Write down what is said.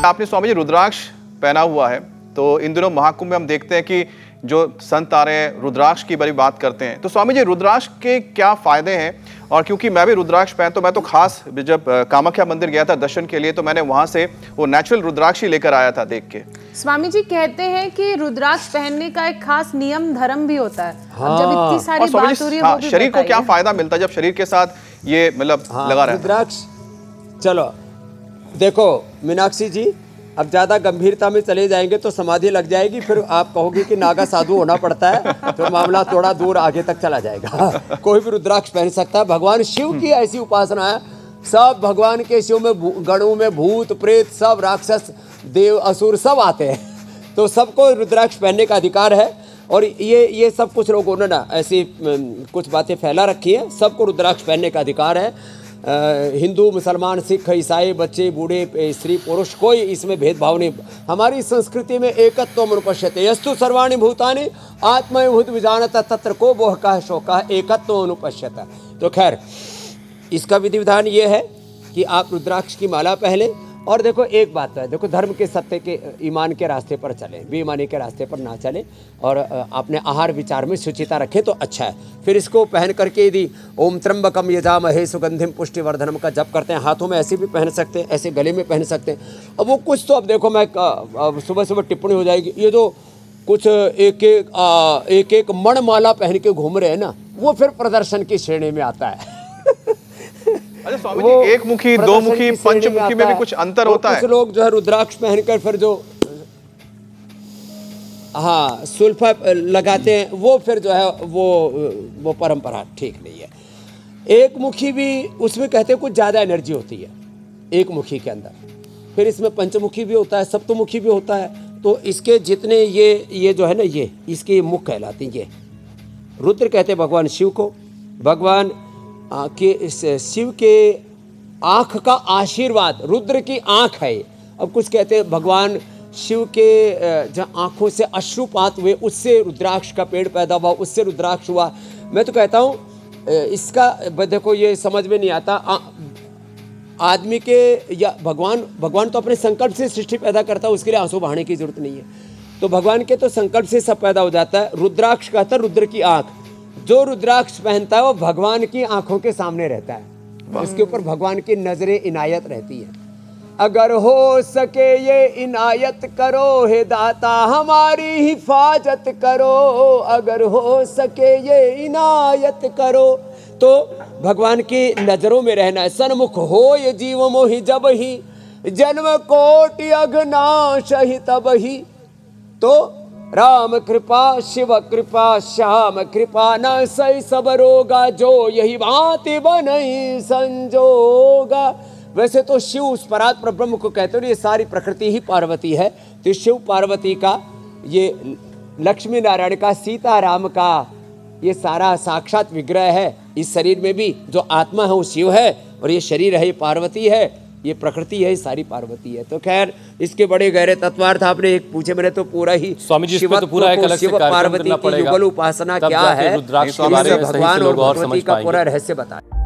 आपने स्वामी जी रुद्राक्ष पहना हुआ है, तो इन दिनों महाकुंभ में हम देखते हैं कि जो संत आ रहे हैं रुद्राक्ष की बड़ी बात करते हैं, तो स्वामी जी रुद्राक्ष के क्या फायदे हैं? और क्योंकि मैं भी रुद्राक्ष पहन, तो मैं तो खास जब कामाख्या मंदिर गया था दर्शन के लिए, तो मैंने वहां से वो नेचुरल रुद्राक्ष ही लेकर आया था देख के। स्वामी जी कहते हैं कि रुद्राक्ष पहनने का एक खास नियम धर्म भी होता है। हाँ। जब इतनी सारी बात हो रही है, वो भी शरीर को क्या फायदा मिलता है जब शरीर के साथ ये मतलब लगा रहा है रुद्राक्ष? चलो देखो मीनाक्षी जी, अब ज्यादा गंभीरता में चले जाएंगे तो समाधि लग जाएगी, फिर आप कहोगे कि नागा साधु होना पड़ता है, तो मामला थोड़ा दूर आगे तक चला जाएगा। कोई भी रुद्राक्ष पहन सकता है। भगवान शिव की ऐसी उपासना है, सब भगवान के शिव में गणों में भूत प्रेत सब राक्षस देव असुर सब आते हैं, तो सबको रुद्राक्ष पहनने का अधिकार है। और ये सब कुछ लोगों ने ना ऐसी कुछ बातें फैला रखी है, सबको रुद्राक्ष पहनने का अधिकार है। हिंदू मुसलमान सिख ईसाई बच्चे बूढ़े स्त्री पुरुष कोई इसमें भेदभाव नहीं। हमारी संस्कृति में एकत्व अनुपश्यते यस्तु सर्वाणि भूतानि आत्मभूत विजानत तत्र को बोह कह शोकः एकत्व अनुपश्यत। तो खैर इसका विधि विधान ये है कि आप रुद्राक्ष की माला पहले। और देखो एक बात है, देखो धर्म के सत्य के ईमान के रास्ते पर चलें, बेईमानी के रास्ते पर ना चलें, और अपने आहार विचार में शुचिता रखें तो अच्छा है। फिर इसको पहन करके यदि ओम त्र्यंबकम यजामहे सुगंधिम पुष्टिवर्धनम का जप करते हैं, हाथों में ऐसे भी पहन सकते हैं, ऐसे गले में पहन सकते हैं। अब वो कुछ तो अब देखो मैं सुबह सुबह टिप्पणी हो जाएगी, ये जो कुछ एक एक मणमाला पहन के घूम रहे हैं ना, वो फिर प्रदर्शन की श्रेणी में आता है। अरे स्वामी जी, एक मुखी दो मुखी पंचमुखी में भी कुछ अंतर होता है। कुछ लोग जो है रुद्राक्ष पहनकर फिर जो हाँ सुल्फा लगाते हैं, वो फिर जो है वो परंपरा ठीक नहीं है। एक मुखी भी उसमें कहते हैं कुछ ज़्यादा एनर्जी होती है एक मुखी के अंदर, फिर इसमें पंचमुखी भी होता है, सप्तमुखी भी होता है। तो इसके जितने ये जो है ना, ये इसके मुख कहलाते हैं। ये रुद्र कहते हैं भगवान शिव को, भगवान कि शिव के आँख का आशीर्वाद, रुद्र की आँख है। अब कुछ कहते हैं भगवान शिव के जहाँ आँखों से अश्रुपात हुए उससे रुद्राक्ष का पेड़ पैदा हुआ, उससे रुद्राक्ष हुआ। मैं तो कहता हूँ इसका देखो ये समझ में नहीं आता आदमी के, या भगवान तो अपने संकल्प से सृष्टि पैदा करता है, उसके लिए आंसू बहाने की जरूरत नहीं है। तो भगवान के तो संकल्प से सब पैदा हो जाता है। रुद्राक्ष कहता है रुद्र की आँख, जो रुद्राक्ष पहनता है वो भगवान की आंखों के सामने रहता है, उसके ऊपर भगवान की नजरें इनायत रहती है। अगर हो सके ये इनायत करो हे दाता हमारी हिफाजत करो, अगर हो सके ये इनायत करो। तो भगवान की नजरों में रहना है। सन्मुख हो ये जीव मोहि जब ही, जन्म कोटि अघनाश ही तब ही। तो राम कृपा शिव कृपा श्याम कृपा न सही सब रोगा, जो यही भांति बनई संजोगा। वैसे तो शिव उस परात पर ब्रह्म को कहते हैं, ये सारी प्रकृति ही पार्वती है। तो शिव पार्वती का, ये लक्ष्मी नारायण का, सीता राम का ये सारा साक्षात विग्रह है। इस शरीर में भी जो आत्मा है वो शिव है, और ये शरीर है ये पार्वती है, ये प्रकृति है, सारी पार्वती है। तो खैर इसके बड़े गहरे तत्वार्थ आपने एक पूछे, मैंने तो पूरा ही स्वामी जी शिव पार्वती की युगल उपासना क्या है, भगवान और भगवती का पूरा रहस्य बताया।